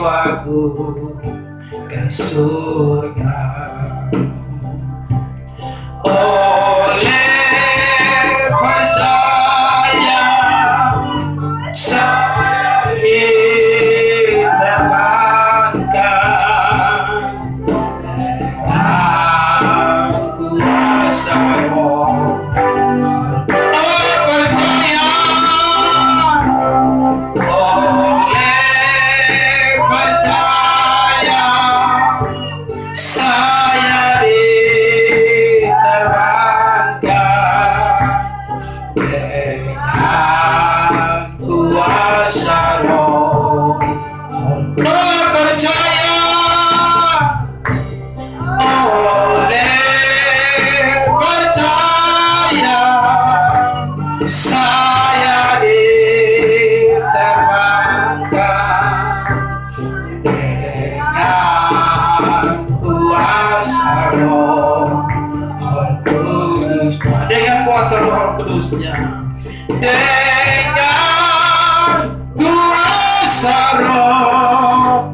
jiwaku ke surga. Oleh percaya saya diterbangkan dengan kuasa Roh. Oleh percaya, oleh percaya saya diterbangkan dengan kuasa Roh. Oleh percaya, oleh percaya saya diterbangkan dengan kuasa Roh Kudus, dengan kuasa Roh Kudusnya, dengan kuasa Roh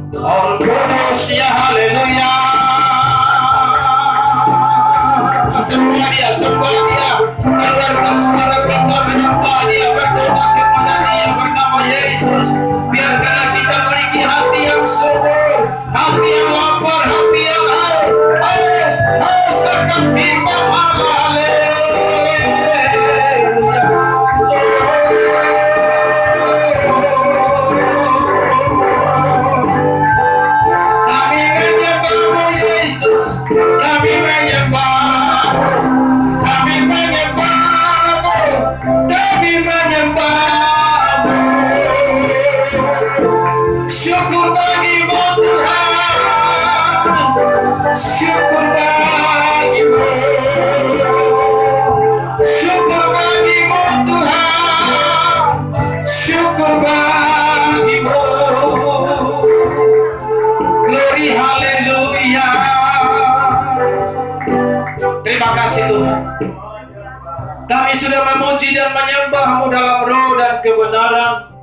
Kudusnya. Haleluya. Semua dia keluarkan suara kita menyembah Dia, berdoa kepada Dia bernama Yesus. Biarkanlah kita memiliki hati yang subur, hati yang lapar, hati yang haus akan firman Allah. Kami menyembah-Mu Yesus, kami menyembah-Mu, kami menyembah-Mu, kami menyembah-Mu. Syukur bagi-Mu Tuhan, syukur bagi-Mu, syukur bagi-Mu Tuhan, syukur bagi-Mu. Glory, haleluya. Terima kasih Tuhan. Kami sudah memuji dan menyembah-Mu dalam roh dan kebenaran.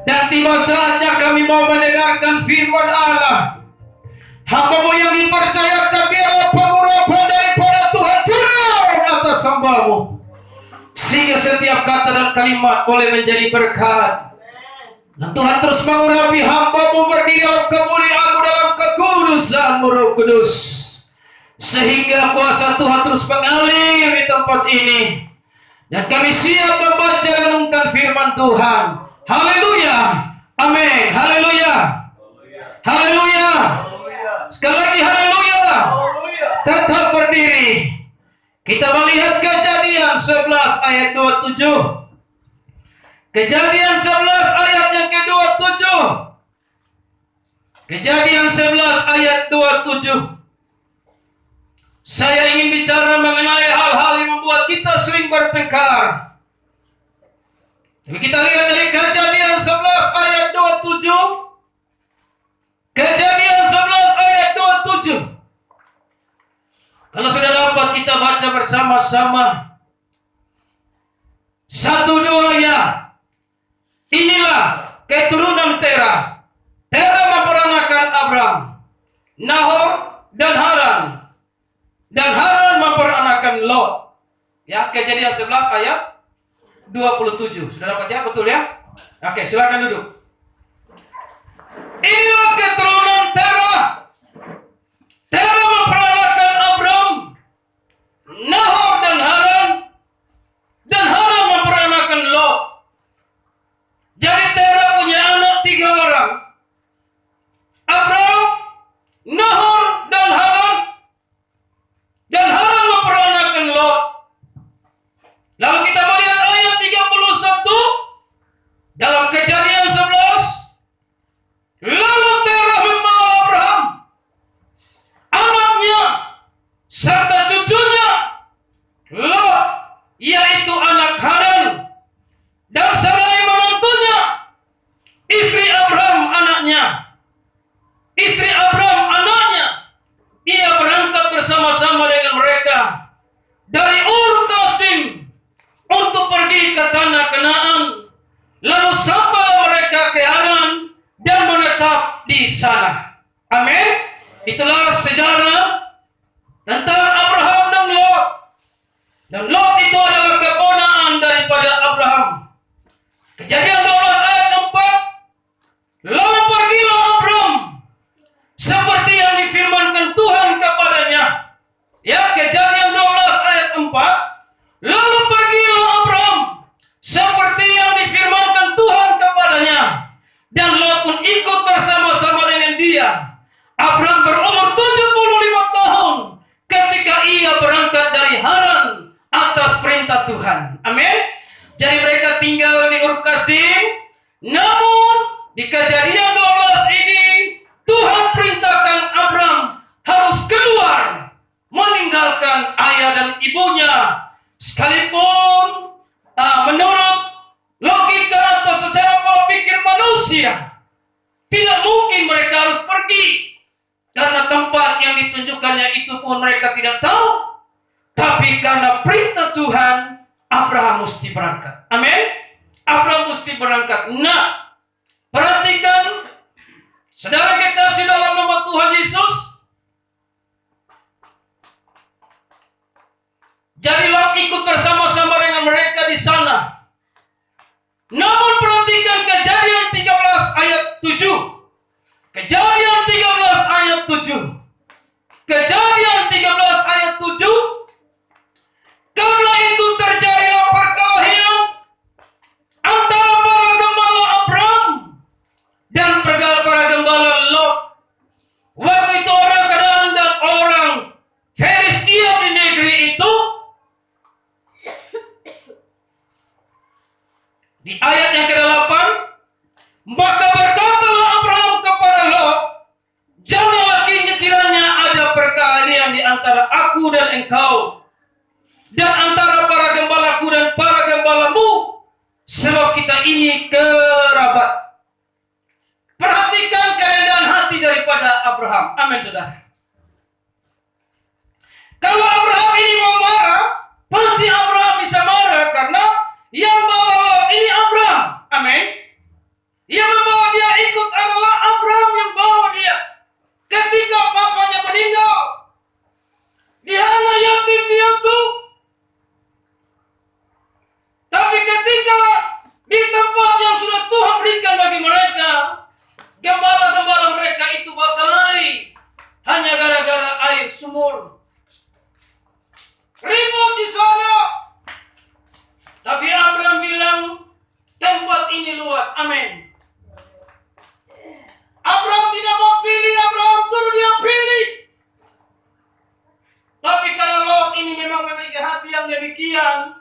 Dan tiba saatnya kami mau mendengarkan firman Allah. Hamba-Mu yang dipercayakan, biarlah pengurapan daripada Tuhan turun atas hamba-Mu, sehingga setiap kata dan kalimat boleh menjadi berkat. Dan Tuhan terus mengurapi hamba-Mu berdiri dalam kemuliaan-Mu, dalam kekudusan-Mu Roh Kudus, sehingga kuasa Tuhan terus mengalir di tempat ini. Dan kami siap membaca dan renungkan firman Tuhan. Haleluya. Amin. Haleluya. Haleluya. Sekali lagi haleluya. Tetap berdiri. Kita melihat Kejadian 11 ayat 27. Kejadian 11 ayat yang ke-27. Kejadian 11 ayat 27. Saya ingin bicara mengenai hal-hal yang membuat kita sering bertengkar. Tapi kita lihat dari Kejadian 11 ayat 27. Kejadian 11 ayat 27. Kalau sudah dapat kita baca bersama-sama. 1, 2 ya. Inilah keturunan Terah. Terah memperanakan Abram, Nahor, dan Haran. Dan Haran memperanakan Lot. Ya, Kejadian 11 ayat 27. Sudah dapat ya? Betul ya? Oke, silakan duduk. Inilah keturunan Terah. Terah memperanakan Abram, Nahor, dan Haran. Dan Haran memperanakan Lot. Jadi Terah punya anak 3 orang. Abram, Nahor, dan Haran. Dan Haran memperanakan Lot. Lalu kita melihat ayat 31 dalam Kejadian 11. Lalu Terah membawa Abraham, anaknya, serta cucunya, Lot, yaitu anak Haran, dan Sarai menantunya, istri Abraham anaknya. Istri Abraham anaknya, ia berangkat bersama-sama dengan mereka dari Ur Kasdim untuk pergi ke tanah Kanaan. Lalu sampailah mereka ke Haran dan menetap di sana. Amin. Itulah sejarah tentang Abraham dan Lot. Dan Lot itu adalah keponakan daripada Abraham. Kejadian 12 ayat 4. Lalu pergilah Abraham seperti yang difirmankan Tuhan kepadanya. Ya, Kejadian 12 ayat 4. Lalu pergilah Abraham seperti yang difirmankan Tuhan kepadanya. Dan Lot pun ikut bersama-sama dengan dia. Abraham berumur 75 tahun ketika ia berangkat dari Haran atas perintah Tuhan. Amin. Jadi mereka tinggal di Ur Kasdim. Namun di Kejadian 12 ini Tuhan perintahkan Abraham harus keluar, meninggalkan ayah dan ibunya. Sekalipun menurut logika atau secara pola pikir manusia, tidak mungkin mereka harus pergi. Karena tempat yang ditunjukkannya itu pun mereka tidak tahu. Tapi karena perintah Tuhan, Abraham mesti berangkat. Amin. Abraham mesti berangkat. Nah, perhatikan, saudara kekasih dalam nama Tuhan Yesus. Jadi Lot ikut bersama-sama dengan mereka di sana. Namun perhatikan Kejadian 13 ayat 7. Kejadian 13 ayat 7. Kejadian 13 ayat 7. Karena itu terjadilah perkelahian antara para gembala Abraham dan para gembala Lot. Waktu itu orang Kanaan dan orang Feris diam di negeri itu. Di ayat yang ke-8, maka berkatalah Abraham kepada Lot, janganlah kiranya ada perkelahian di antara aku dan engkau, dan antara para gembalaku dan para gembalamu, sebab kita ini kerabat. Perhatikan kerendahan hati daripada Abraham. Amin, saudara. Kalau Abraham ini mau marah, pasti Abraham bisa marah karena yang bawa Lot ini Abraham. Amin. Yang membawa dia ikut adalah Abraham yang bawa dia. Ketika papanya meninggal, dia anak yatim piatu. Tapi ketika di tempat yang sudah Tuhan berikan bagi mereka, gembala-gembala mereka itu bakal naik hanya gara-gara air sumur. Ribut di sana. Tapi Abraham bilang, tempat ini luas. Amin. Abraham tidak mau pilih, Abraham suruh dia pilih. Tapi karena Lot ini memang memiliki hati yang demikian,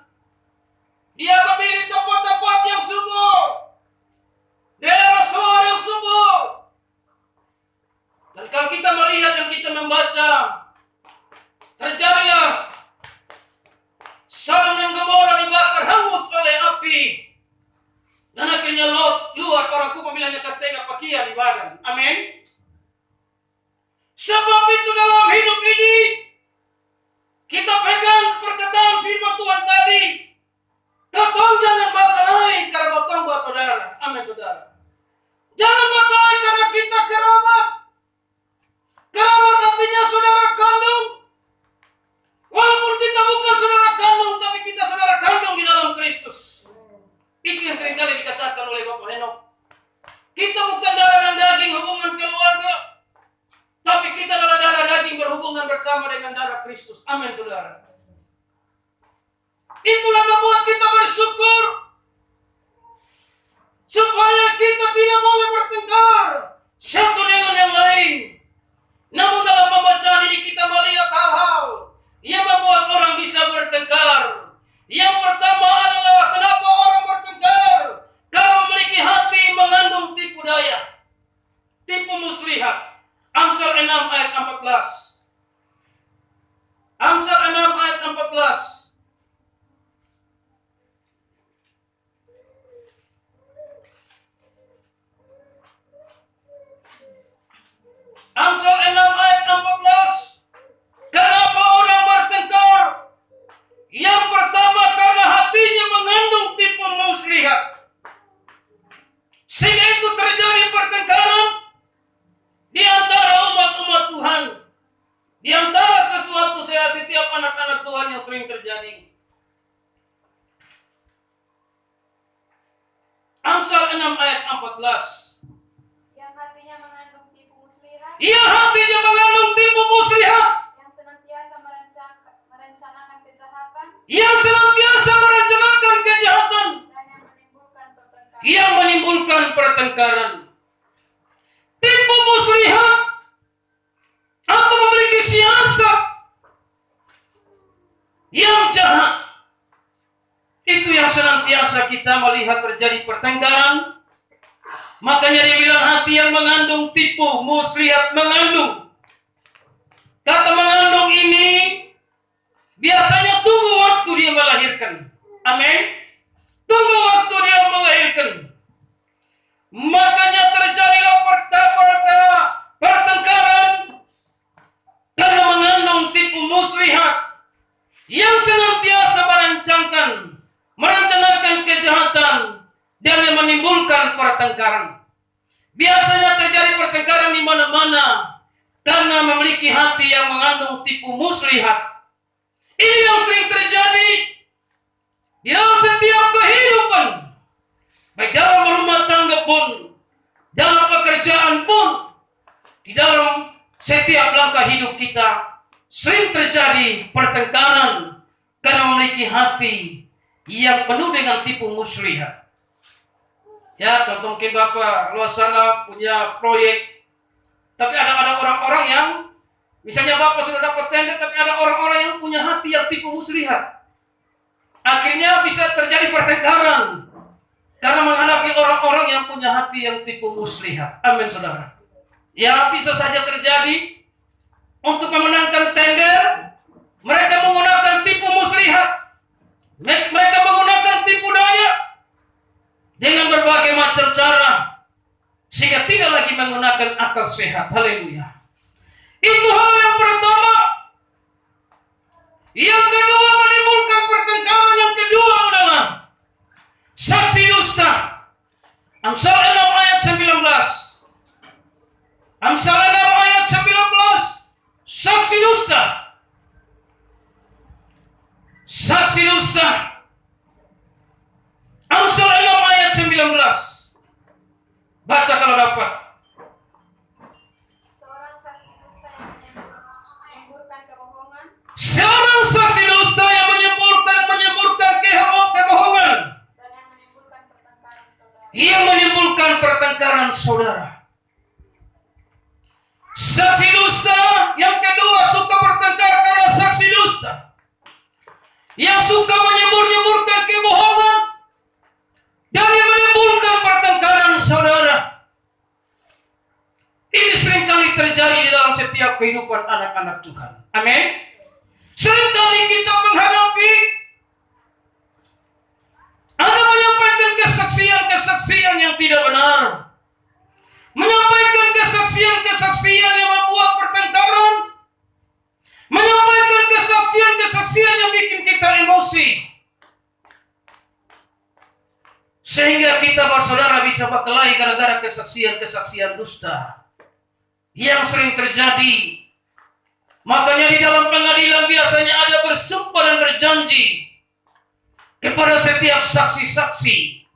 dia memilih tempat-tempat yang subur, daerah Soar yang subur. Dan kalau kita melihat dan kita membaca, terjadilah Sodom dan Gomora dibakar hangus oleh api. Dan akhirnya Lot keluar, orangku pemilihannya kastega pakia di badan. Amin. Sebab itu dalam hidup ini, kita pegang perkataan firman Tuhan tadi. Katong jangan bakal naik karena botong buat saudara. Amin, saudara. Jangan bakal naik karena kita kerabat. Kerabat artinya saudara kandung. Walaupun kita bukan saudara kandung, tapi kita saudara kandung di dalam Kristus. Itu yang seringkali dikatakan oleh Bapak Henok. Kita bukan darah dan daging hubungan keluarga, tapi kita adalah darah daging berhubungan bersama dengan darah Kristus. Amin, saudara. Itulah membuat kita bersyukur supaya kita tidak boleh bertengkar satu dengan yang lain. Namun dalam pembacaan ini kita melihat hal-hal yang membuat orang bisa bertengkar. Yang pertama adalah kenapa orang bertengkar? Karena memiliki hati mengandung tipu daya, tipu muslihat. Amsal 6 ayat 14. Amsal 6 ayat 14. Amsal 6 ayat 14. Kenapa orang bertengkar? Yang pertama karena hatinya mengandung tipu muslihat. Sehingga itu terjadi pertengkaran. sering terjadi. Amsal 6 ayat 14. Yang hatinya mengandung tipu muslihat, Yang hatinya mengandung tipu muslihat, yang senantiasa merencanakan kejahatan, yang senantiasa merencanakan kejahatan, dan yang menimbulkan pertengkaran. Tipu muslihat atau memiliki siasat yang jahat, itu yang senantiasa kita melihat terjadi pertengkaran. Makanya dia bilang hati yang mengandung tipu muslihat, mengandung. Kata mengandung ini biasanya tunggu waktu dia melahirkan. Amin. Tunggu waktu dia melahirkan. Makanya terjadilah pertengkaran karena mengandung tipu muslihat yang senantiasa merencanakan kejahatan dan yang menimbulkan pertengkaran. Biasanya terjadi pertengkaran di mana-mana karena memiliki hati yang mengandung tipu muslihat. Ini yang sering terjadi di dalam setiap kehidupan, baik dalam rumah tangga pun, dalam pekerjaan pun, di dalam setiap langkah hidup kita sering terjadi pertengkaran karena memiliki hati yang penuh dengan tipu muslihat. Ya, contoh mungkin Bapak luar sana punya proyek, tapi ada orang-orang yang, misalnya Bapak sudah dapat tender, tapi ada orang-orang yang punya hati yang tipu muslihat. Akhirnya bisa terjadi pertengkaran karena menghadapi orang-orang yang punya hati yang tipu muslihat. Amin, saudara. Ya, bisa saja terjadi untuk memenangkan tender, mereka menggunakan tipu muslihat. Mereka menggunakan tipu daya dengan berbagai macam cara, sehingga tidak lagi menggunakan akal sehat. Haleluya. Itu hal yang pertama. Yang kedua, menimbulkan pertengkaran. Yang kedua adalah saksi dusta. Amsal 6 ayat 19. Amsal 6 ayat 19. Saksi dusta. Saksi dusta. Amsal 6 ayat 19. Baca kalau dapat. Seorang saksi dusta yang menyemburkan kebohongan, Seorang saksi dusta yang menyemburkan kebohongan, dan yang menimbulkan pertengkaran saudara. yang menimbulkan pertengkaran saudara. Saksi dusta yang kedua suka bertengkar karena saksi dusta, yang suka menyemburkan kebohongan dan yang menimbulkan pertengkaran saudara. Ini seringkali terjadi di dalam setiap kehidupan anak-anak Tuhan. Amin. Seringkali kita menghadapi ada menyampaikan kesaksian yang tidak benar, menyampaikan kesaksian yang membuat pertengkaran, menyampaikan kesaksian yang bikin kita emosi, sehingga kita bersaudara bisa berkelahi gara-gara kesaksian dusta yang sering terjadi. Makanya di dalam pengadilan biasanya ada bersumpah dan berjanji kepada setiap saksi-saksi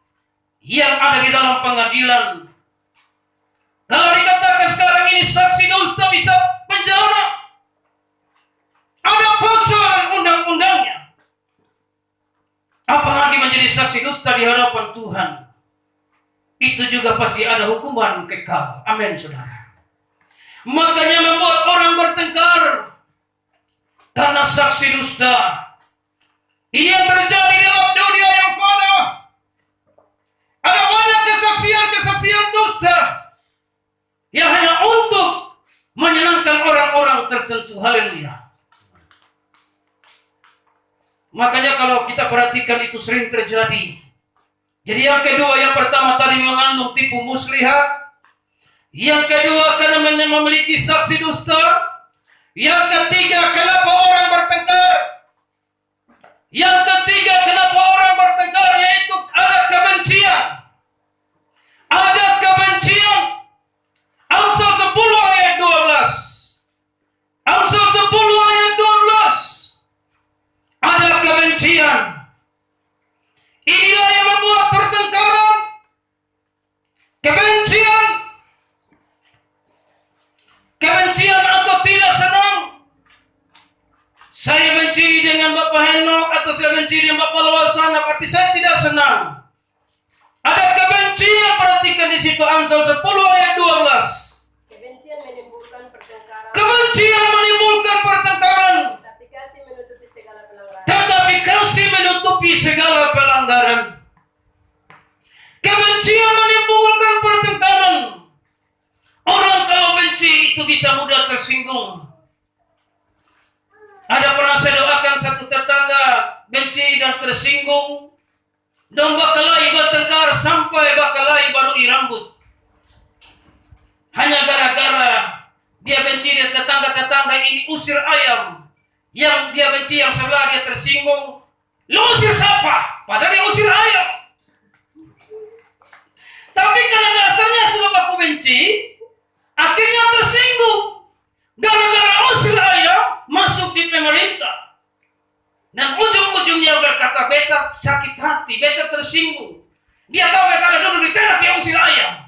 yang ada di dalam pengadilan. Kalau dikatakan sekarang ini saksi dusta bisa penjara, ada pasal dan undang-undangnya. Apalagi menjadi saksi dusta di hadapan Tuhan, itu juga pasti ada hukuman kekal. Amin, saudara. Makanya membuat orang bertengkar karena saksi dusta. Ini yang terjadi dalam dunia yang fana. Ada banyak kesaksian dusta yang hanya untuk menyenangkan orang-orang tertentu. Haleluya. Makanya kalau kita perhatikan itu sering terjadi. Jadi yang kedua, yang pertama tadi mengandung tipu muslihat. Yang kedua karena memiliki saksi dusta. Yang ketiga kenapa orang bertengkar. Yang ketiga kenapa orang bertengkar, yaitu ada kebencian. Ada kebencian. Amsal 10 ayat 12. Amsal 10 ayat 12. dengan Bapak Henok atau saya benci dengan Bapak Luasana, berarti saya tidak senang. Ada kebencian, perhatikan di situ Amsal 10 ayat 12. Kebencian menimbulkan pertengkaran. Kebencian menimbulkan pertengkaran. Tapi kasih menutupi segala pelanggaran. Tetapi kasih menutupi segala pelanggaran. Kebencian menimbulkan pertengkaran. Orang kalau benci itu bisa mudah tersinggung. Ada pernah saya doakan satu tetangga benci dan tersinggung. Dan bakalai bertengkar sampai bakalai baru rambut. Hanya gara-gara dia benci dan tetangga-tetangga ini usir ayam. Yang dia benci yang sebelah dia tersinggung. Lo usir siapa? Padahal dia usir ayam. Tapi karena dasarnya sudah baku benci, akhirnya tersinggung. Gara-gara usir ayam masuk di pemerintah. Dan ujung-ujungnya berkata, beta sakit hati, beta tersinggung. Dia tahu beta ada duduk di teras, dia usir ayam.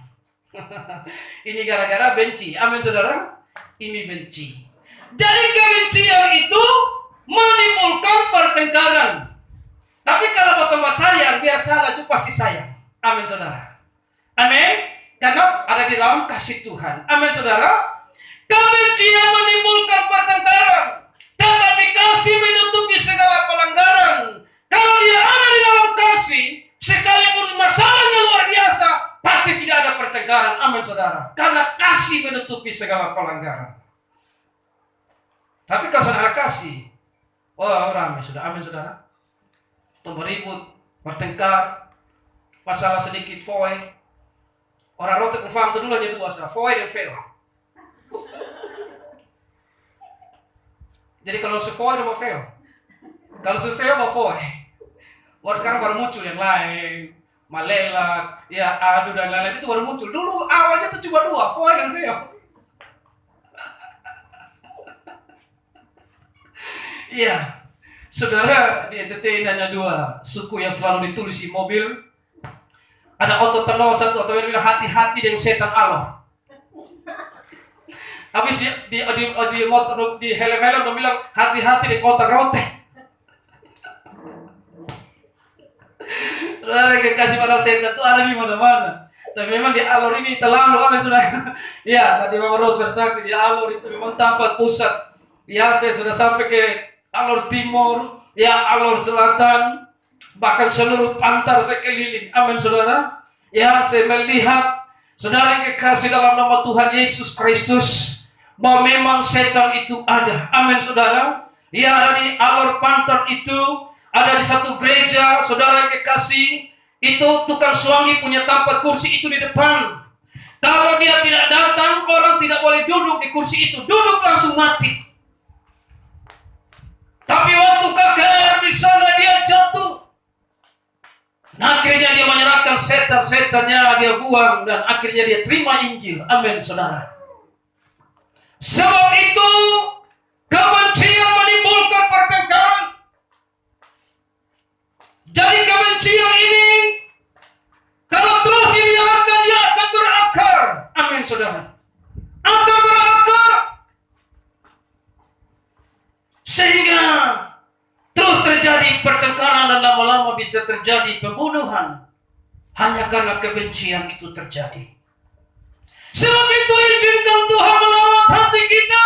Ini gara-gara benci. Amin saudara. Ini benci. Jadi kebencian itu menimbulkan pertengkaran. Tapi kalau bertambah sayang, biar salah itu pasti sayang. Amin saudara. Amin. Karena ada di dalam kasih Tuhan. Amin saudara. Kebencian menimbulkan pertengkaran, tetapi kasih menutupi segala pelanggaran. Kalau dia ada di dalam kasih, sekalipun masalahnya luar biasa, pasti tidak ada pertengkaran. Amin saudara. Karena kasih menutupi segala pelanggaran. Tapi kalau saudara kasih, oh ramai sudah. Amin saudara. Tumbuh ribut, bertengkar, masalah sedikit foy. Orang rotek paham itu dulu aja dua, foy dan fail. Jadi kalau sefoy mau fail. Kalau sefail mau foy. Wah sekarang baru muncul yang lain. Malela, ya adu dan lain-lain itu baru muncul. Dulu awalnya itu cuma dua, foy dan fail. Iya. Saudara, di NTT hanya dua suku yang selalu ditulis di mobil. Ada otot tenau satu, atau yang bilang hati-hati dengan setan Allah. Habis di motor di helm-helm udah bilang hati-hati di otak rote. Lalu kasih pada setan itu ada di mana-mana. Tapi memang di alur ini terlalu apa sudah. Ya, tadi Bapak Ros bersaksi di alur itu memang tempat pusat. Ya, saya sudah sampai ke alur timur, ya alur selatan, bahkan seluruh pantar saya keliling. Amin saudara. Ya, saya melihat saudara yang kekasih dalam nama Tuhan Yesus Kristus, bahwa memang setan itu ada. Amin saudara. Ya, ada di alur pantar itu, ada di satu gereja, saudara yang kekasih, itu tukang suami punya tempat kursi itu di depan. Kalau dia tidak datang, orang tidak boleh duduk di kursi itu. Duduk langsung mati. Tapi waktu KKR di sana dia jatuh. Nah, akhirnya dia menyerahkan setan-setannya, dia buang, dan akhirnya dia terima Injil. Amin saudara. Sebab itu kebencian menimbulkan pertengkaran. Jadi kebencian ini kalau terus dibiarkan dia akan berakar. Amin saudara. Akan berakar. Sehingga terus terjadi pertengkaran dan lama-lama bisa terjadi pembunuhan. Hanya karena kebencian itu terjadi. Sebab itu izinkan Tuhan melawat hati kita.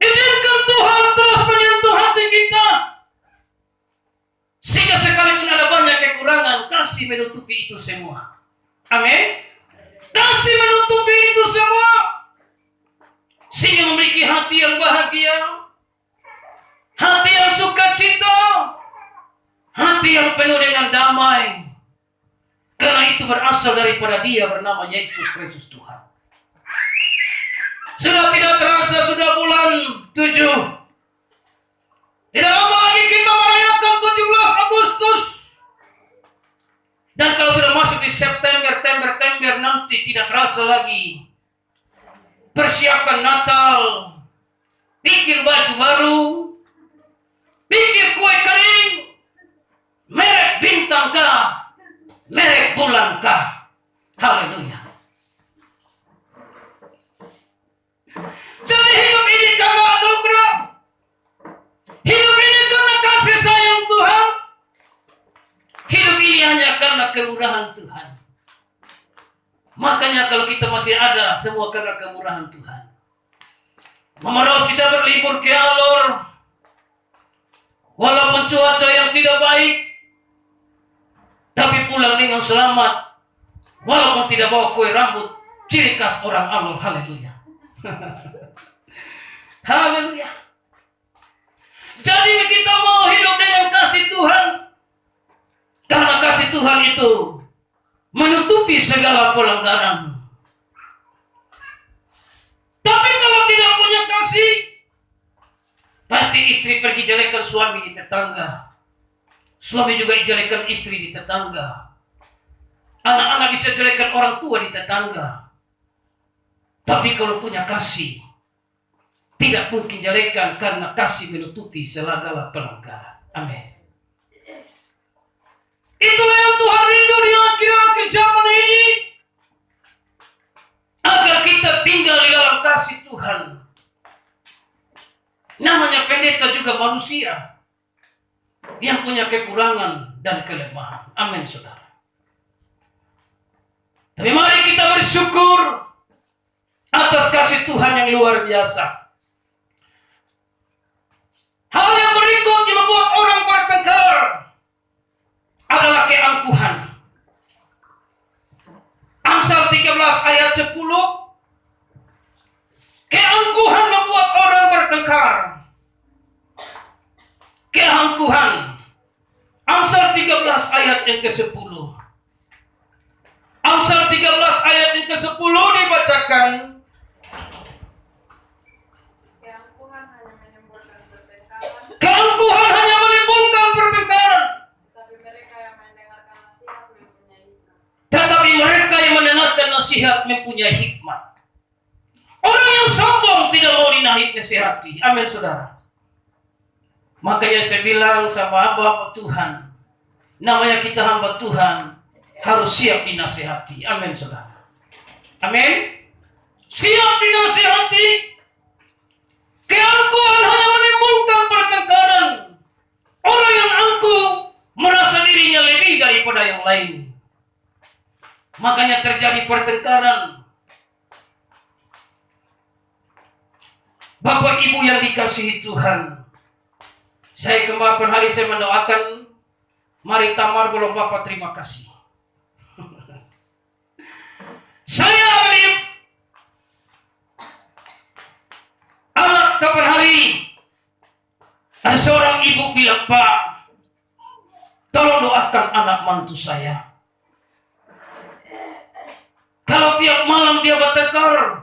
Izinkan Tuhan terus menyentuh hati kita. Sehingga sekalipun ada banyak kekurangan, kasih menutupi itu semua. Amin. Kasih menutupi itu semua. Sehingga memiliki hati yang bahagia. Hati yang sukacita. Hati yang penuh dengan damai. Karena itu berasal daripada Dia bernama Yesus Kristus Tuhan. Sudah tidak terasa, sudah bulan 7. Tidak lama lagi kita merayakan 17 Agustus. Dan kalau sudah masuk di September nanti tidak terasa lagi. Persiapkan Natal. Pikir baju baru. Pikir kue kering. Merek bintang kah? Merek bulan kah? Haleluya. Jadi hidup ini karena anugerah. Hidup kemurahan Tuhan. Makanya kalau kita masih ada, semua karena kemurahan Tuhan. Mama Ros bisa berlibur ke Alor, walaupun cuaca yang tidak baik, tapi pulang dengan selamat, walaupun tidak bawa kue rambut, ciri khas orang Alor. Haleluya. Haleluya. Jadi kita mau hidup dengan kasih Tuhan, karena kasih Tuhan itu menutupi segala pelanggaran. Tapi kalau tidak punya kasih, pasti istri pergi jelekan suami di tetangga, suami juga jelekan istri di tetangga, anak-anak bisa jelekan orang tua di tetangga. Tapi kalau punya kasih, tidak mungkin jelekan, karena kasih menutupi segala pelanggaran. Amin. Itulah yang Tuhan rindu di akhir-akhir zaman ini, agar kita tinggal di dalam kasih Tuhan. Namanya pendeta juga manusia yang punya kekurangan dan kelemahan. Amin, saudara. Tapi mari kita bersyukur atas kasih Tuhan yang luar biasa. Hal yang berikut yang membuat orang bertengkar adalah keangkuhan. Amsal 13 ayat 10. Keangkuhan membuat orang bertengkar. Keangkuhan. Amsal 13 ayat yang ke-10. Amsal 13 ayat yang ke-10 dibacakan. Keangkuhan hanya menimbulkan pertengkaran. Tetapi mereka yang mendengarkan nasihat mempunyai hikmat. Orang yang sombong tidak mau dinasihati. Amin, saudara. Makanya saya bilang sama hamba Tuhan, namanya kita hamba Tuhan, harus siap dinasihati. Amin, saudara. Amin. Siap dinasihati. Keangkuhan hanya menimbulkan pertengkaran. Orang yang angkuh merasa dirinya lebih daripada yang lain, makanya terjadi pertengkaran. Bapak Ibu yang dikasihi Tuhan, saya kemarin hari saya mendoakan, mari Tamar belum Bapak terima kasih. Saya adik anak kapan hari ada seorang ibu bilang, Pak, tolong doakan anak mantu saya. Kalau tiap malam dia bertengkar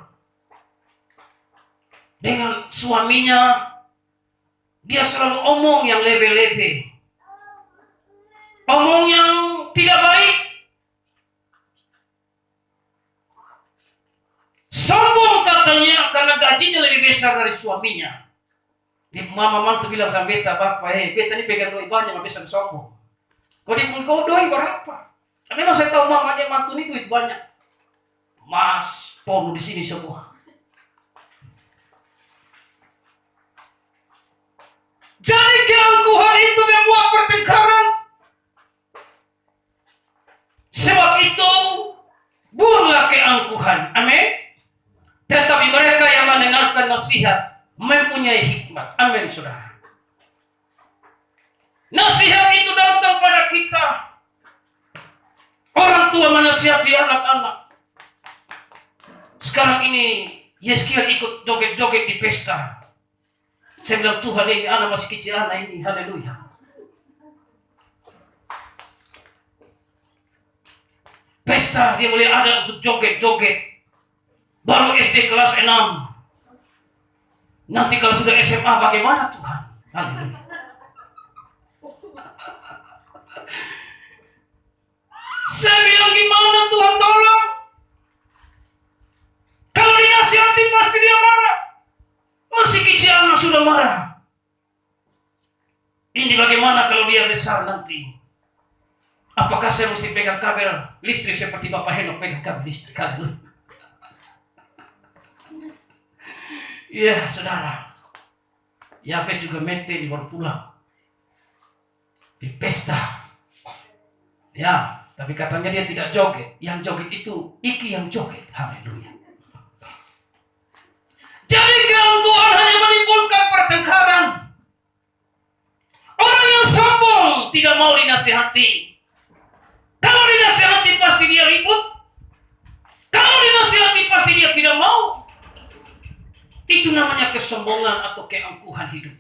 dengan suaminya, dia selalu omong yang lebe-lebe, omong yang tidak baik, sombong katanya karena gajinya lebih besar dari suaminya. Mama mantu bilang sama beta, Bapak, beta ini pegang doi banyak, habis sombong. Kau doi berapa? Memang saya tahu mamanya mantu ini duit banyak. Mas, penuh di sini semua. Jadi keangkuhan itu membuat pertengkaran. Sebab itu, buanglah keangkuhan. Amin. Tetapi mereka yang mendengarkan nasihat mempunyai hikmat. Amin, saudara. Nasihat itu datang pada kita. Orang tua menasihati anak-anak. Sekarang ini Yeskiel ikut joget-joget di pesta. Saya bilang, Tuhan, ini anak masih kecil, anak ini, haleluya. Pesta dia mulai ada untuk joget-joget. Baru SD kelas 6. Nanti kalau sudah SMA bagaimana, Tuhan? Haleluya. Saya bilang, gimana Tuhan, tolong. Kalau dinasihati pasti dia marah. Masih kecil anak sudah marah. Ini bagaimana kalau dia besar nanti? Apakah saya mesti pegang kabel listrik seperti Bapak Henok pegang kabel listrik? Haleluya. Iya, saudara. Yabes juga mete di baru pulang. Di pesta. Ya. Tapi katanya dia tidak joget. Yang joget itu Iki yang joget. Haleluya. Jadi keangkuhan hanya menimbulkan pertengkaran. Orang yang sombong tidak mau dinasihati. Kalau dinasihati pasti dia ribut. Kalau dinasihati pasti dia tidak mau. Itu namanya kesombongan atau keangkuhan hidup.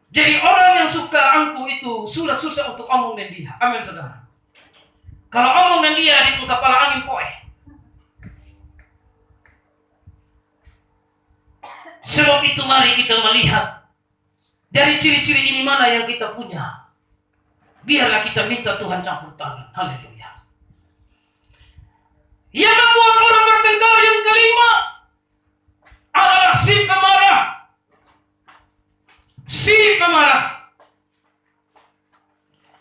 Jadi orang yang suka angkuh itu sudah susah untuk omong dengan dia. Amin saudara. Kalau omong dengan dia di kepala angin foe. Sebab itu mari kita melihat dari ciri-ciri ini mana yang kita punya. Biarlah kita minta Tuhan campur tangan. Haleluya. Yang membuat orang bertengkar yang kelima adalah si pemarah. Si pemarah.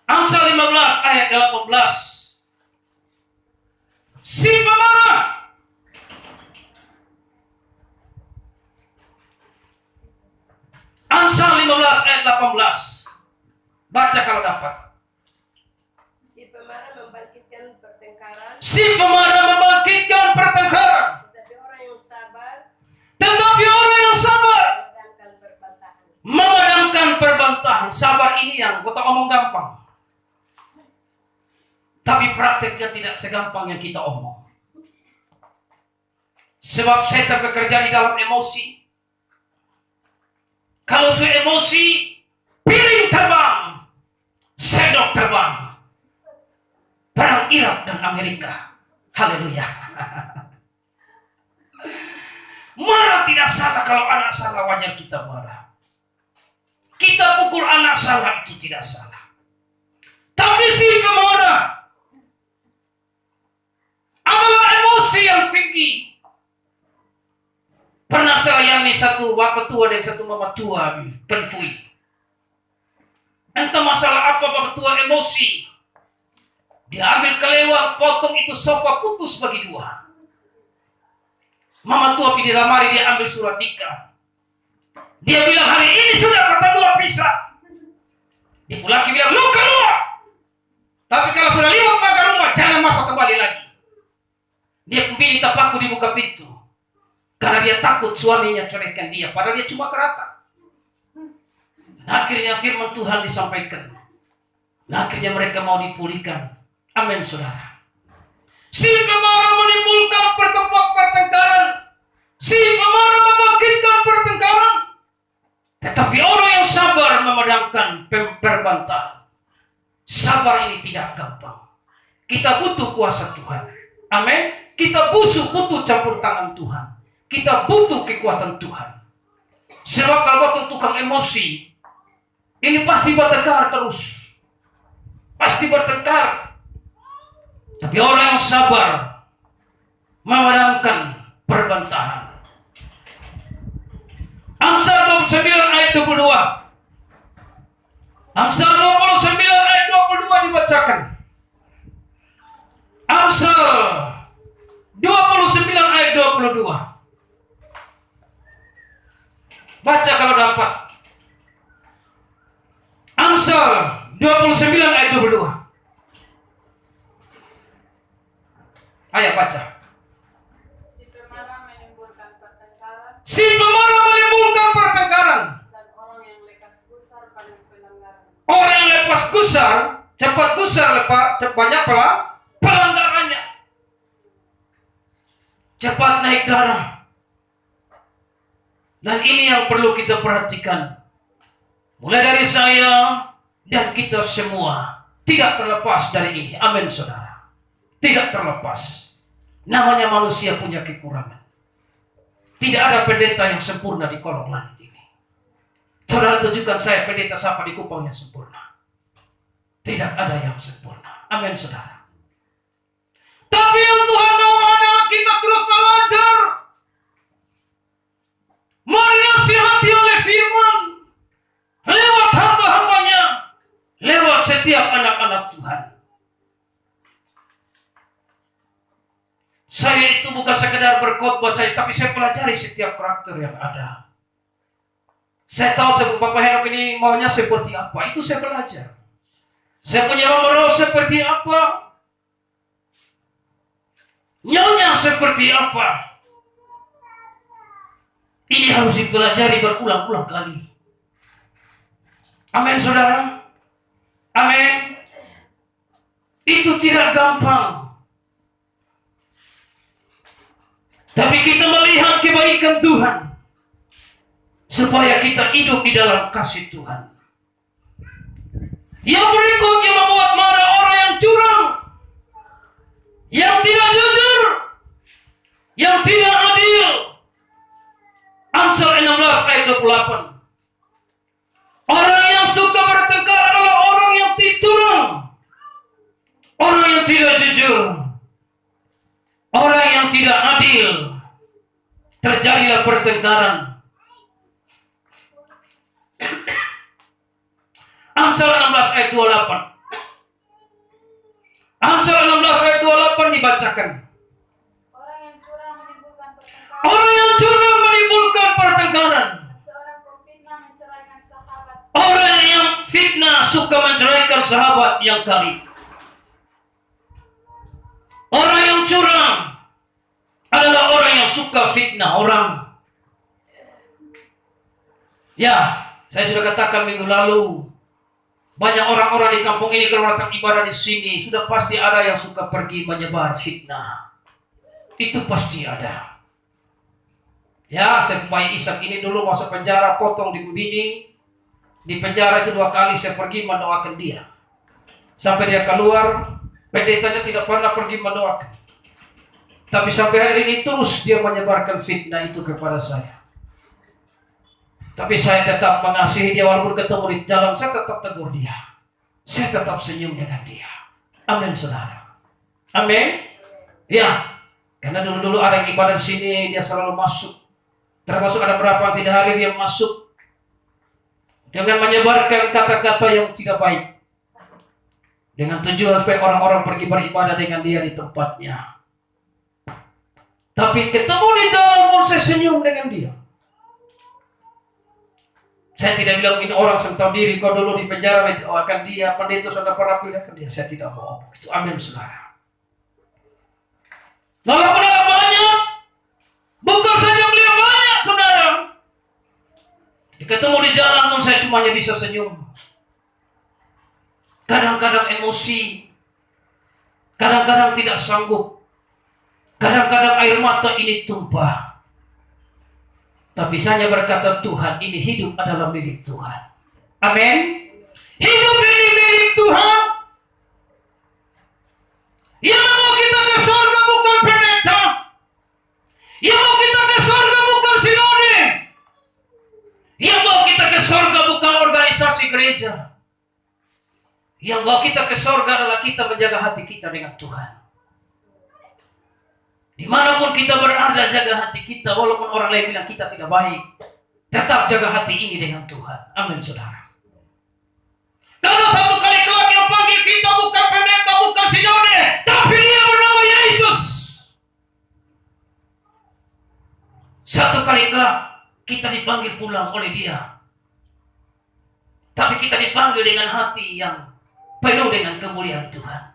Amsal 15 ayat 18. Si pemarah. Amsal 15 ayat 18. Baca kalau dapat. Si pemarah membangkitkan pertengkaran. Si pemarah membangkitkan pertengkaran. Tetapi orang yang sabar memadamkan perbantahan. Memadamkan perbantahan. Sabar ini yang kita omong gampang. Tapi prakteknya tidak segampang yang kita omong. Sebab setan bekerja di dalam emosi. Kalau sudah emosi, piring terbang, sendok terbang. Perang Irak dan Amerika. Haleluya. Marah tidak salah. Kalau anak salah wajar kita marah. Kita pukul anak salah itu tidak salah. Tapi si pemarah adalah emosi yang tinggi. Pernah saya layani satu bapak tua dan satu mama tua di Penfui. Entah masalah apa bapak tua emosi. Dia ambil kelewang, potong itu sofa putus bagi dua. Mama tua pergi lamari, dia ambil surat nikah. Dia bilang hari ini sudah kata dua pisah. Dia laki bilang lu keluar. Tapi kalau sudah lewat pagar rumah jangan masuk kembali lagi. Dia pilih tapaku di buka pintu. Karena dia takut suaminya ceraikan dia. Padahal dia cuma kerata. Dan akhirnya firman Tuhan disampaikan. Dan akhirnya mereka mau dipulihkan. Amin saudara. Si pemarah menimbulkan pertengkaran. Si pemarah membangkitkan pertengkaran. Tetapi orang yang sabar memadamkan perbantahan. Sabar ini tidak gampang. Kita butuh kuasa Tuhan. Amin. Kita butuh campur tangan Tuhan. Kita butuh kekuatan Tuhan. Sebab kalau waktu tukang emosi, ini pasti bertengkar terus. Pasti bertengkar. Tapi orang yang sabar memadamkan perbantahan. Amsal 29 ayat 22. Amsal 29 ayat 22 dibacakan. Amsal 29 ayat 22. Baca kalau dapat. Amsal 29 ayat 22. Ayo baca. Si pemarah menimbulkan pertengkaran. Si pemarah menimbulkan pertengkaran. Dan orang yang lekas gusar pada pelanggaran. Orang yang lepas gusar, cepat gusar banyak pelanggarannya. Cepat naik darah. Dan ini yang perlu kita perhatikan. Mulai dari saya dan kita semua. Tidak terlepas dari ini. Amin saudara. Tidak terlepas. Namanya manusia punya kekurangan. Tidak ada pendeta yang sempurna di kolong langit ini. Saudara tunjukkan saya pendeta siapa di Kupang yang sempurna. Tidak ada yang sempurna. Amin saudara. Tapi yang Tuhan mau adalah kita terus belajar. Dinasihati oleh firman. Lewat hamba-hambanya. Lewat setiap anak-anak Tuhan. Saya itu bukan sekedar berkhotbah saya, tapi saya pelajari setiap karakter yang ada. Saya tahu Bapak Henok ini maunya seperti apa. Itu saya belajar. Saya punya roh seperti apa? Nyonya seperti apa? Ini harus dipelajari berulang-ulang kali. Amin, saudara. Amin. Itu tidak gampang. Tapi kita melihat kebaikan Tuhan, supaya kita hidup di dalam kasih Tuhan. Yang berikutnya membuat marah orang yang curang, yang tidak jujur, yang tidak adil. Amsal 16 ayat 28. Orang yang suka bertengkar adalah orang yang curang, orang yang tidak jujur, orang yang tidak adil. Terjadilah pertengkaran. Amsal 16 ayat 28. Amsal 16 ayat 28 dibacakan. Orang yang curang menimbulkan pertengkaran. Orang yang curang menimbulkan pertengkaran. Seorang pemfitnah menceraikan sahabat. Orang yang fitnah suka menceraikan sahabat yang karib. Orang yang curang adalah orang yang suka fitnah orang. Ya, saya sudah katakan minggu lalu, banyak orang-orang di kampung ini kalau datang ibadah di sini sudah pasti ada yang suka pergi menyebar fitnah. Itu pasti ada. Ya, sampai Ishak ini dulu masuk penjara, potong di Bini. Di penjara itu 2 kali saya pergi mendoakan dia. Sampai dia keluar, pendetanya tidak pernah pergi mendoakan. Tapi sampai hari ini terus dia menyebarkan fitnah itu kepada saya. Tapi saya tetap mengasihi dia walaupun ketemu di jalan, saya tetap tegur dia. Saya tetap senyum dengan dia. Amin, saudara. Amin. Ya, karena dulu-dulu ada yang ibadah di sini, dia selalu masuk. Termasuk ada berapa yang tidak hari dia masuk dengan menyebarkan kata-kata yang tidak baik, dengan tujuan supaya orang-orang pergi beribadah dengan dia di tempatnya. Tapi ketemu di dalam pun saya senyum dengan dia. Saya tidak bilang ini orang yang tahu diri, kau dulu di penjara akan dia, pendeta sudah pernah pindahkan dia. Saya tidak mau. Itu amin, saudara. Walaupun ada banyak, bukan saja beliau banyak, saudara. Ketemu di jalan pun saya cuma bisa senyum. Kadang-kadang emosi, kadang-kadang tidak sanggup, kadang-kadang air mata ini tumpah. Tapi saya berkata, Tuhan, ini hidup adalah milik Tuhan. Amin. Hidup ini milik Tuhan. Yang mau kita ke surga bukan pendeta. Yang mau kita ke surga bukan sinode. Yang mau kita ke surga bukan organisasi gereja. Yang mau kita ke surga adalah kita menjaga hati kita dengan Tuhan. Dimanapun kita berada, jaga hati kita. Walaupun orang lain bilang kita tidak baik, tetap jaga hati ini dengan Tuhan. Amin, saudara. Karena satu kali kelak yang panggil kita bukan pendeta, bukan sinode, tapi dia bernama Yesus. Satu kali kelak kita dipanggil pulang oleh dia. Tapi kita dipanggil dengan hati yang penuh dengan kemuliaan Tuhan.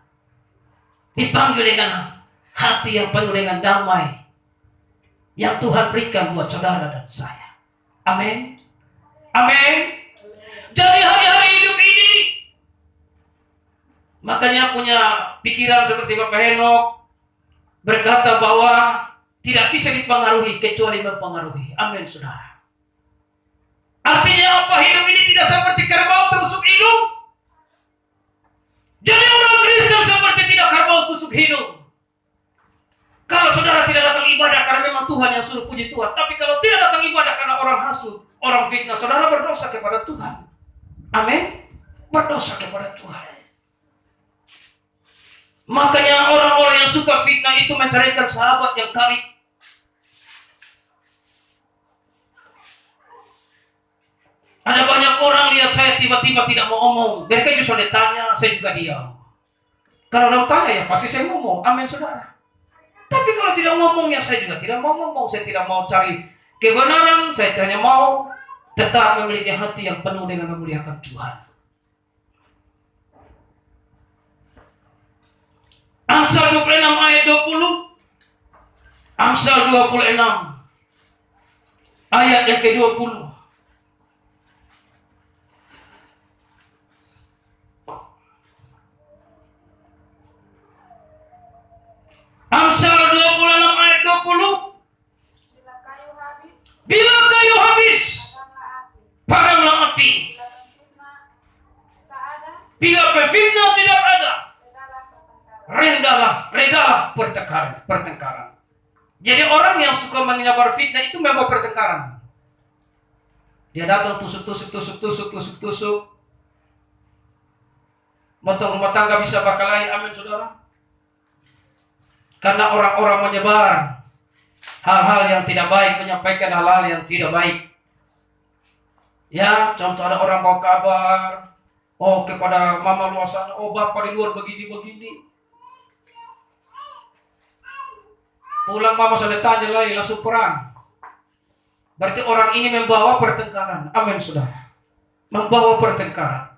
Dipanggil dengan hati yang penuh dengan damai yang Tuhan berikan buat saudara dan saya. Amin. Amin. Jadi hari-hari hidup ini, makanya punya pikiran seperti Bapak Henok berkata bahwa tidak bisa dipengaruhi kecuali mempengaruhi. Amin, saudara. Artinya apa? Hidup ini tidak seperti kerbau tusuk hidung. Jadi orang Kristen seperti tidak kerbau tusuk hidung. Kalau saudara tidak datang ibadah karena memang Tuhan yang suruh, puji Tuhan. Tapi kalau tidak datang ibadah karena orang hasut, orang fitnah, saudara berdosa kepada Tuhan. Amin. Berdosa kepada Tuhan. Makanya orang-orang yang suka fitnah itu menceraikan sahabat yang karib. Ada banyak orang lihat saya tiba-tiba tidak mau ngomong. Mereka justru ditanya, saya juga diam. Kalau orang tanya ya pasti saya ngomong. Amin, saudara. Tapi kalau tidak ngomong ya saya juga tidak mau ngomong. Saya tidak mau cari kebenaran. Saya hanya mau tetap memiliki hati yang penuh dengan memuliakan Tuhan. Amsal 26 ayat 20. Amsal 26 ayat yang ke-20. Amsal 26 ayat 20. Bila kayu habis, Bila kayu habis, padamlah api. padamlah api. Bila pemfitnah tak ada, Bila pemfitnah tidak ada, redalah pertengkaran. redalah pertengkaran. Jadi orang yang suka menyebar fitnah itu memang pertengkaran. Dia datang tusuk. Motong rumah tangga bisa bakal lain, amin saudara. Karena orang-orang menyebar hal-hal yang tidak baik, menyampaikan hal-hal yang tidak baik. Ya, contoh ada orang bawa kabar, kepada mama luar sana, bapak di luar begini-begini. Pulang mama sudah tanya lagi, langsung perang. Berarti orang ini membawa pertengkaran. Amin saudara. Membawa pertengkaran.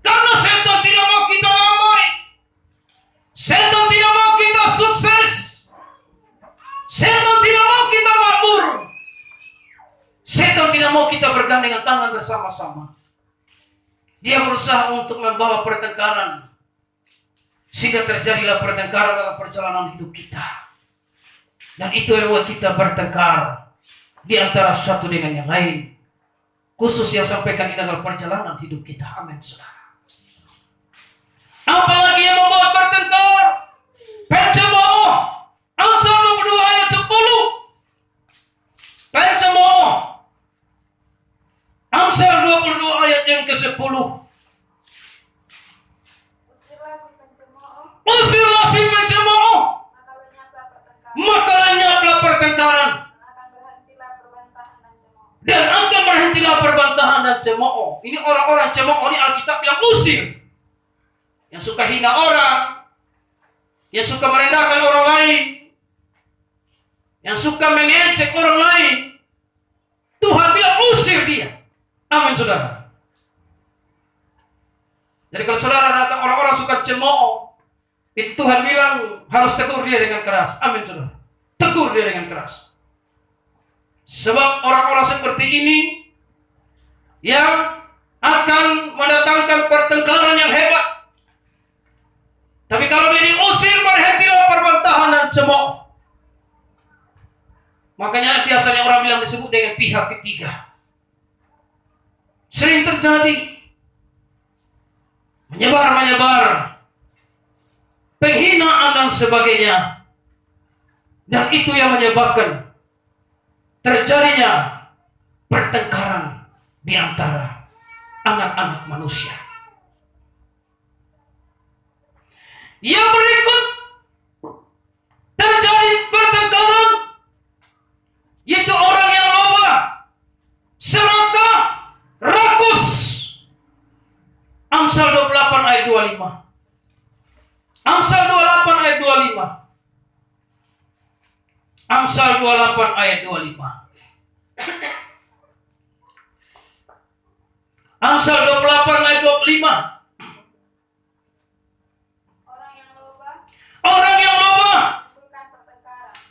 Karena setan tidak mau kita damai. Setan tidak mau kita sukses. Setan tidak mau kita makmur. Setan tidak mau kita bergandengan tangan bersama-sama. Dia berusaha untuk membawa pertengkaran. Sehingga terjadilah pertengkaran dalam perjalanan hidup kita. Dan itu yang membuat kita bertengkar di antara satu dengan yang lain. Khusus yang sampaikan ini adalah perjalanan hidup kita. Amin saudara. Apalagi yang membuat bertengkar? Pencemooh. Amsal 22 ayat 10. Pencemooh. Amsal 22 ayat yang ke-10. Usirlah si pencemooh, Maka lenyaplah pertengkaran. Dan akan berhentilah perbantahan dan cemooh. Ini orang-orang cemooh ini Alkitab bilang usir. Yang suka hina orang, yang suka merendahkan orang lain, yang suka mengejek orang lain, Tuhan bilang usir dia. Amin saudara. Jadi kalau saudara datang orang-orang suka cemooh, itu Tuhan bilang harus tegur dia dengan keras. Amin saudara. Tegur dia dengan keras. Sebab orang-orang seperti ini yang akan mendatangkan pertengkaran yang hebat. Tapi kalau dia diusir, berhentilah perbantahan dan cemooh. Makanya biasanya orang bilang disebut dengan pihak ketiga. Sering terjadi. Menyebar. Penghinaan dan sebagainya. Dan itu yang menyebabkan terjadinya pertengkaran di antara anak-anak manusia. Yang berikut terjadi pertengkaran yaitu orang yang loba, serakah, rakus. Amsal 28 ayat 25. Amsal 28 ayat 25. Amsal 28 ayat 25. Amsal 28 ayat 25. Orang yang loba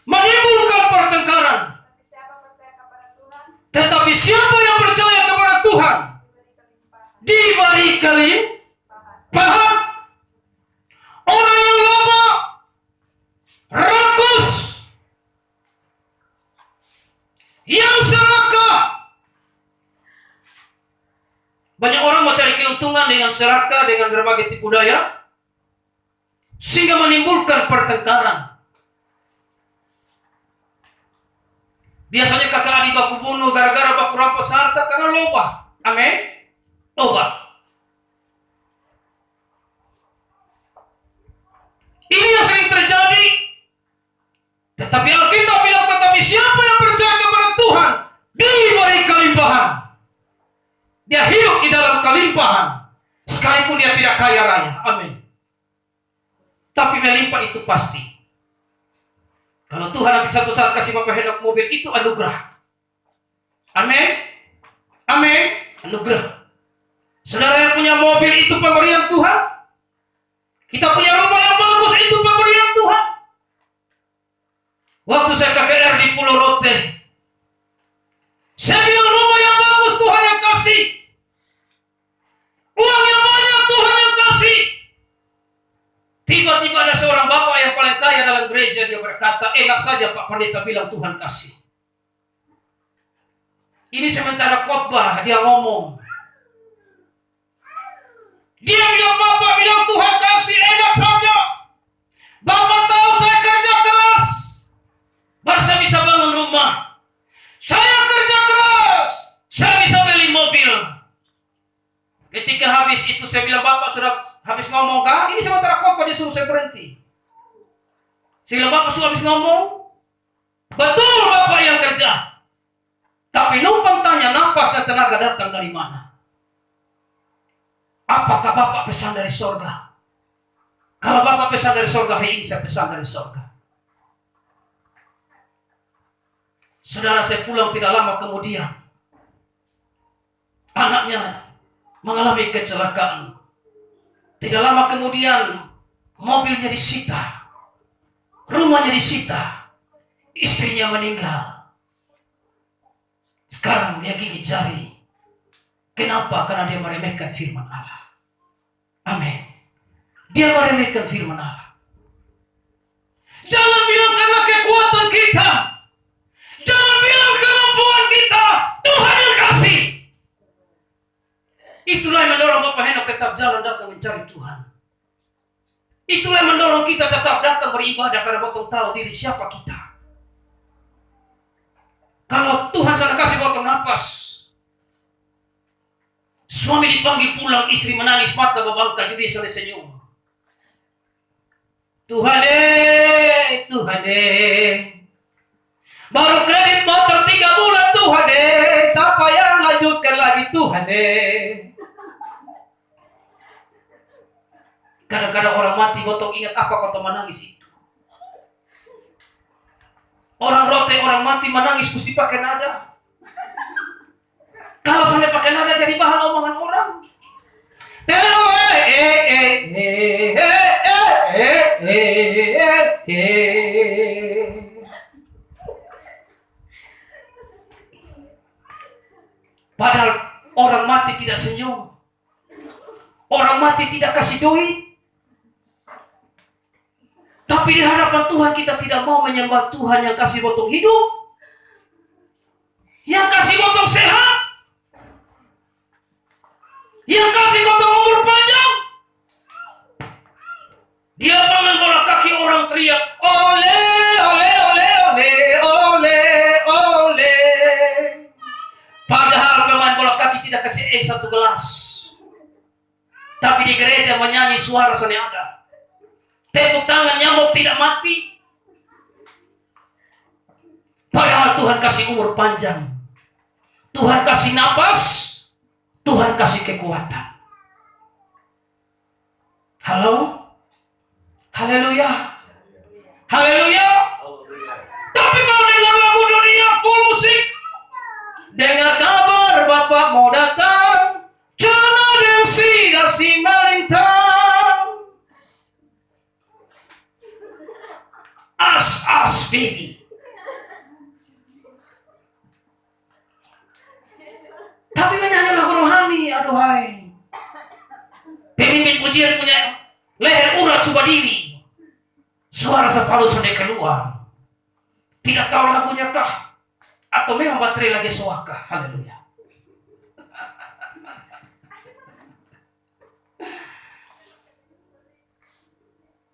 menimbulkan pertengkaran. Tetapi siapa yang percaya kepada Tuhan diberi kelimpahan. Orang yang loba, rakus, yang serakah. Banyak orang mau cari keuntungan dengan serakah, dengan berbagai tipu daya, sehingga menimbulkan pertengkaran. Biasanya kakak adik baku bunuh gara-gara baku rampas harta karena loba. Amin. Loba. Ini yang sering terjadi. Tetapi Alkitab bilang, tetapi siapa yang percaya kepada Tuhan diberi kelimpahan. Dia hidup di dalam kelimpahan, sekalipun dia tidak kaya raya. Amin. Tapi melimpah itu pasti. Kalau Tuhan nanti satu saat kasih Bapak hendak mobil, itu anugerah. Amin. Amin. Anugerah. Saudara yang punya mobil itu pemberian Tuhan. Kita punya rumah yang bagus, Waktu saya KKR di Pulau Rote, saya bilang rumah yang bagus Tuhan yang kasih, uang yang banyak Tuhan yang kasih. Tiba-tiba ada seorang bapak yang paling kaya dalam gereja, dia berkata, enak saja Pak Pendeta bilang Tuhan kasih. Ini sementara khotbah dia ngomong. Dia bilang, Bapak bilang Tuhan kasih, enak saja. Bapak tahu saya kerja keras, baru saya bisa bangun rumah. Saya kerja keras, saya bisa beli mobil. Ketika habis itu saya bilang, Bapak sudah habis ngomong kah? Ini sementara khotbah dia suruh saya berhenti. Saya bilang, Bapak sudah habis ngomong? Betul Bapak yang kerja. Tapi numpang tanya, nafas dan tenaga datang dari mana? Apakah Bapak pesan dari sorga? Kalau Bapak pesan dari sorga, hari ini saya pesan dari sorga. Saudara, saya pulang tidak lama kemudian, anaknya mengalami kecelakaan. Tidak lama kemudian, mobilnya disita, rumahnya disita, istrinya meninggal. Sekarang dia gigit jari. Kenapa? Karena dia meremehkan firman Allah. Amin. Dia meremehkan firman Allah. Jangan bilang karena kekuatan kita, jangan bilang kemampuan kita, Tuhan yang kasih. Itulah yang mendorong Bapak Henok tetap jalan datang mencari Tuhan. Itulah yang mendorong kita tetap datang beribadah, karena Bapak tahu diri siapa kita. Kalau Tuhan sana kasih potong nafas, suami dipanggil pulang, istri menangis, mata berbangkai, jadi saya senyum. Tuhan Tuhan baru kredit motor 3 bulan, Tuhan siapa yang lanjutkan lagi, Tuhan Kadang-kadang orang mati, Botong ingat apa kau menangis itu. Orang rote, orang mati menangis mesti pakai nada. Kalau sampai pakai nada jadi bahan omongan orang. Padahal orang mati tidak senyum. Orang mati tidak kasih duit. Tapi di hadapan Tuhan kita tidak mau menyembah Tuhan yang kasih potong hidup, yang kasih potong sehat, yang kasih potong umur panjang. Di lapangan bola kaki orang teriak, ole, ole, ole, ole, ole, ole. Padahal pemain bola kaki tidak kasih 1 gelas. Tapi di gereja menyanyi suara senada. Tepuk tangan, nyamuk tidak mati. Padahal Tuhan kasih umur panjang, Tuhan kasih napas, Tuhan kasih kekuatan. Halo? Haleluya. Haleluya. Tapi kalau dengar lagu dunia full musik, dengar kabar Bapak mau datang, jangan dengsi dasi melintang. As baby. Tapi menyanyi lagu rohani, aduhai. Pemimpin pujian punya leher urat coba diri. Suara separuh sudah keluar. Tidak tahu lagunya kah? Atau memang baterai lagi suaka. Haleluya.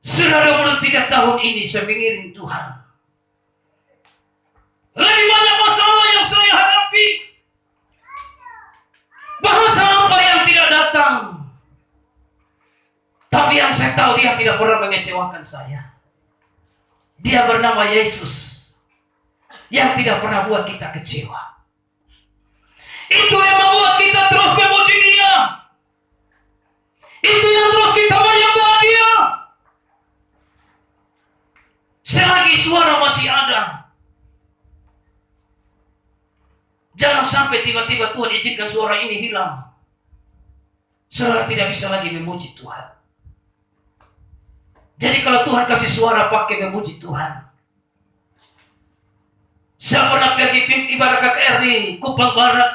Sudah 23 tahun ini saya mengiring Tuhan. Lebih banyak masalah yang saya hadapi. Bahasa apa yang tidak datang. Tapi yang saya tahu dia tidak pernah mengecewakan saya. Dia bernama Yesus, yang tidak pernah buat kita kecewa. Itu yang membuat kita terus memuji Dia. Itu yang terus kita menyembah Dia. Selagi suara masih ada, jangan sampai tiba-tiba Tuhan izinkan suara ini hilang. Saudara tidak bisa lagi memuji Tuhan. Jadi kalau Tuhan kasih suara, pakai memuji Tuhan. lagi ibadah KKR di Kupang Barat.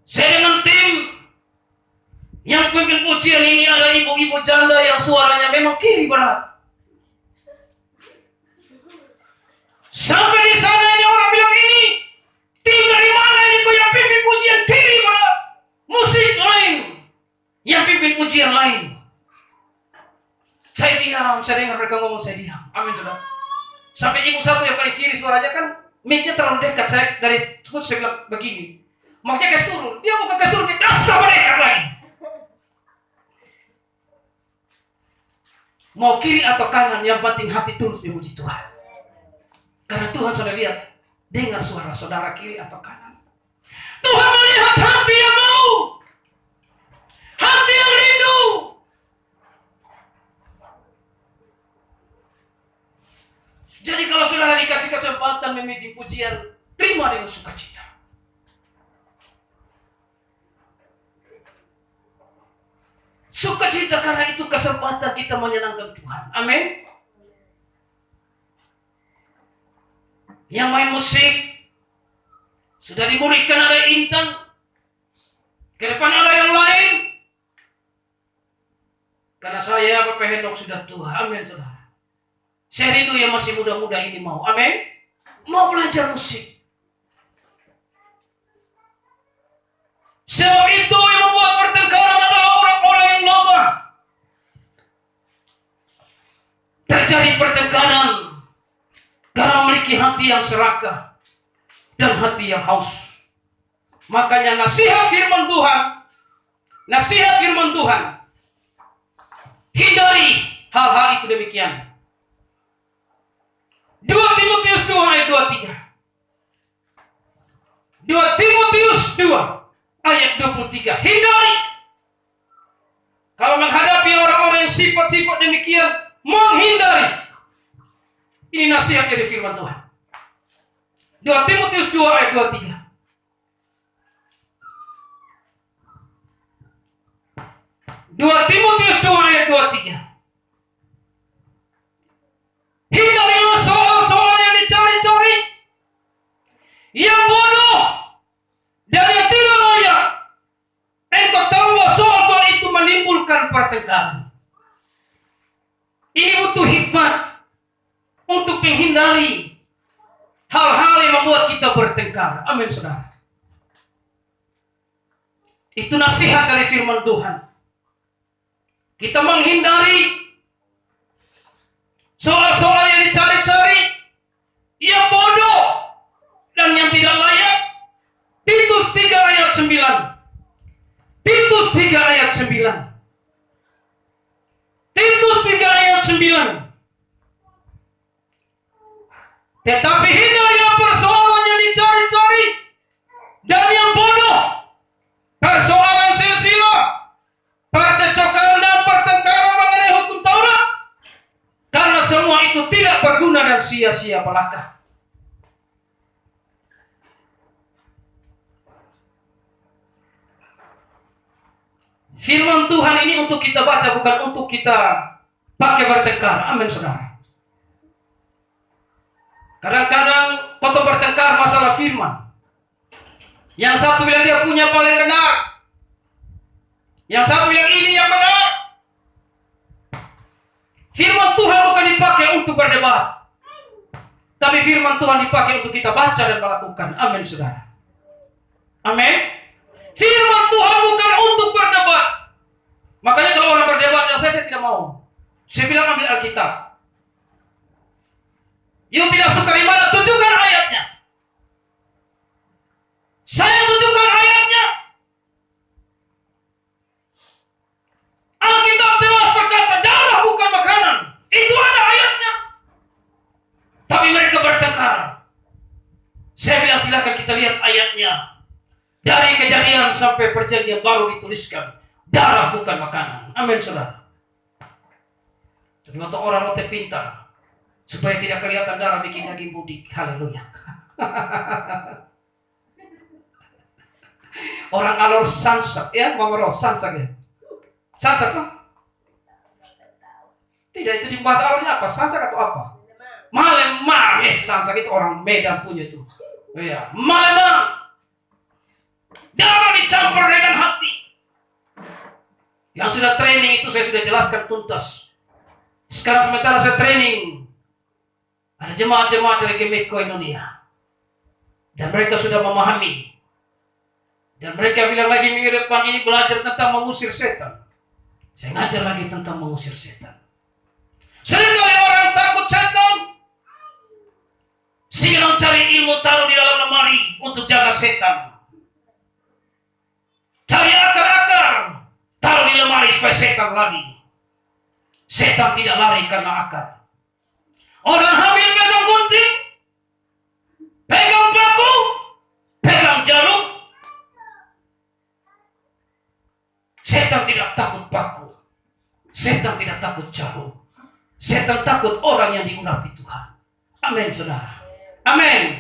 Saya dengan tim yang pimpin pujian ini ada ibu-ibu janda yang suaranya memang kiri berat. Sampai di sana ini orang bilang, ini tim dari mana ini kok yang pimpin pujian kiri berat? Musik lain yang pimpin pujian lain. Saya diam, saya dengar mereka ngomong, saya diam. Amin, saudara. Sampai ibu satu yang paling kiri suaranya kan mic-nya terlalu dekat. Saya dari skut saya bilang begini, maknya kasih turun. Dia bukan kasih turun, dia kasih sama dekat lagi. Mau kiri atau kanan, yang penting hati tulus memuji Tuhan. Karena Tuhan sudah lihat, dengar suara saudara kiri atau kanan. Tuhan melihat hati yang mau, hati yang rindu. Jadi kalau saudara dikasih kesempatan memuji pujian, terima dengan sukacita. Sukacita karena itu kesempatan kita menyenangkan Tuhan. Amin. Yang main musik sudah dimuridkan, ada Intan. Ke depan ada yang lain. Karena saya Bapak Henok sudah tua. Amin, saudara. Saya rindu yang masih muda-muda ini mau. Amin. Mau belajar musik. Sebab itu yang membuat pertengkaran adalah orang-orang yang lemah. Terjadi pertengkaran karena memiliki hati yang serakah dan hati yang haus. Makanya nasihat firman Tuhan, hindari hal-hal itu demikian. 2 Timotius 2 ayat 23. 2 Timotius 2 ayat 23. Hindari. Kalau menghadapi orang-orang yang sifat-sifat demikian, menghindari. Ini nasihat dari firman Tuhan. 2 Timotius 2 ayat 23. 2 Timotius 2 ayat 23. Hindarilah soal-soal yang dicari-cari, yang bodoh dan yang tidak layak. Engkau tahu bahwa soal-soal itu menimbulkan pertengkaran. Ini butuh hikmat untuk menghindari hal-hal yang membuat kita bertengkar. Amin, saudara. Itu nasihat dari firman Tuhan. Kita menghindari soal-soal yang dicari-cari, yang bodoh dan yang tidak layak. Titus 3 ayat 9. Titus 3 ayat 9. Titus 3 ayat 9. Tetapi hindarilah persoalan yang dicari-cari dan yang bodoh, persoalan silsilah, percekcokan dan pertengkaran mengenai hukum Taurat, karena semua itu tidak berguna dan sia-sia belaka. Firman Tuhan ini untuk kita baca, bukan untuk kita pakai bertengkar. Amin, saudara. Kadang-kadang kita bertengkar masalah firman. Yang satu bilang dia punya paling benar, yang satu bilang ini yang benar. Firman Tuhan bukan dipakai untuk berdebat, tapi firman Tuhan dipakai untuk kita baca dan melakukan. Amin, saudara. Amin. Firman Tuhan bukan untuk berdebat. Makanya kalau orang berdebat dengan saya tidak mau. Saya bilang ambil Alkitab. You tidak suka di mana? Tunjukkan ayatnya. Saya tunjukkan ayatnya. Alkitab jelas berkata darah bukan makanan. Itu ada ayatnya. Tapi mereka bertengkar. Saya bilang silakan kita lihat ayatnya. Dari Kejadian sampai Perjanjian Baru dituliskan darah bukan makanan. Amin, saudara. Jadi untuk orang otak pintar, supaya tidak kelihatan darah, bikin daging budik. Haleluya. Orang alor sansak, ya, mengoroh sansak ya. Sansak tuh? Tidak, itu di bahasa alornya apa? Sansak atau apa? Malemang, sakit orang Medan punya itu. Ya, malemang. Jangan dicampur dengan hati. Yang sudah training itu saya sudah jelaskan tuntas. Sekarang sementara saya training, ada jemaat-jemaat dari Kemetko Indonesia. Dan mereka sudah memahami. Dan mereka bilang lagi minggu depan ini belajar tentang mengusir setan. Saya ngajar lagi tentang mengusir setan. Seringkali orang takut setan, sehingga cari ilmu taruh di dalam lemari untuk jaga setan. Cari akar-akar, taruh di lemari supaya setan lari. Setan tidak lari karena akar. Orang hamil pegang gunting, pegang paku, pegang jarum. Setan tidak takut paku. Setan tidak takut jarum. Setan takut orang yang diurapi Tuhan. Amin, saudara. Amin.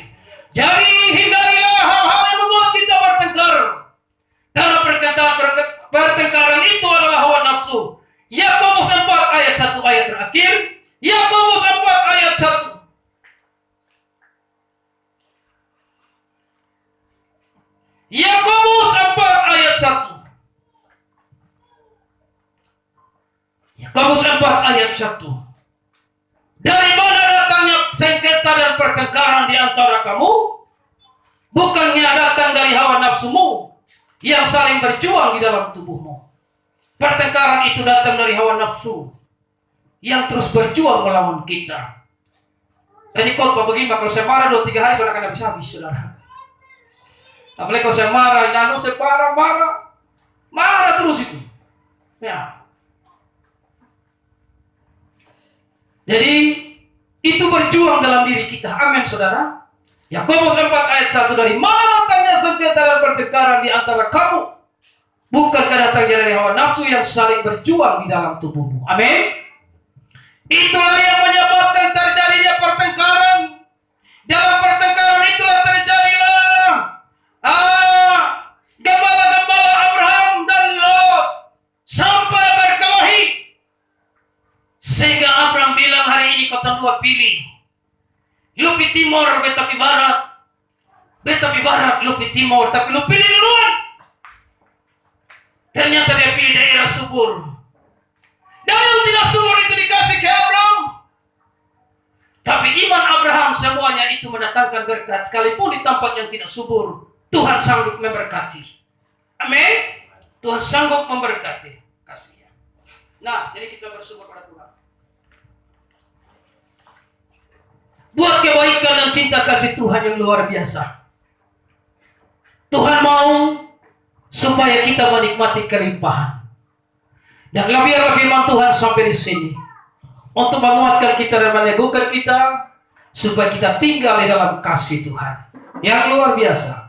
Jadi hindarilah hal-hal yang membuat kita bertengkar. Karena pertengkaran itu adalah hawa nafsu. Yakobus 4 ayat 1 ayat terakhir. Yakobus 4 ayat 1. Yakobus 4 ayat 1. Yakobus 4 ayat 1. Dari mana datangnya sengketa dan pertengkaran di antara kamu? Bukannya datang dari hawa nafsumu yang saling berjuang di dalam tubuhmu. Pertengkaran itu datang dari hawa nafsu yang terus berjuang melawan kita. Saya ini khotbah begini, kalau saya marah 2-3 hari saudara akan habis-habis, saudara. Apalagi kalau saya marah, saya marah terus itu. Ya. Jadi itu berjuang dalam diri kita. Amin, saudara. Yakobus 4 ayat 1. Dari mana datangnya sengketa dan pertengkaran di antara kamu? Bukankah datangnya dari hawa nafsu yang saling berjuang di dalam tubuhmu? Amin. Itulah yang menyebabkan terjadinya pertengkaran. Dalam pertengkaran itulah terjadilah gembala-gembala Abraham dan Lot sampai berkelahi. Sehingga Abraham bilang, hari ini kau dua pilih. Lu pi timur, beta pi barat. Beta pi barat, lu pi timur. Tapi lu pilih duluan. Ternyata dia pilih daerah subur. Dan yang tidak subur itu dikasih ke Abraham. Tapi iman Abraham semuanya itu mendatangkan berkat. Sekalipun di tempat yang tidak subur, Tuhan sanggup memberkati. Amin. Tuhan sanggup memberkati. Kasih ya. Nah, jadi kita bersyukur pada Tuhan. Buat kebaikan dan cinta kasih Tuhan yang luar biasa. Tuhan mau supaya kita menikmati kelimpahan. Dan biarlah firman Tuhan sampai di sini untuk menguatkan kita dan meneguhkan kita supaya kita tinggal di dalam kasih Tuhan yang luar biasa.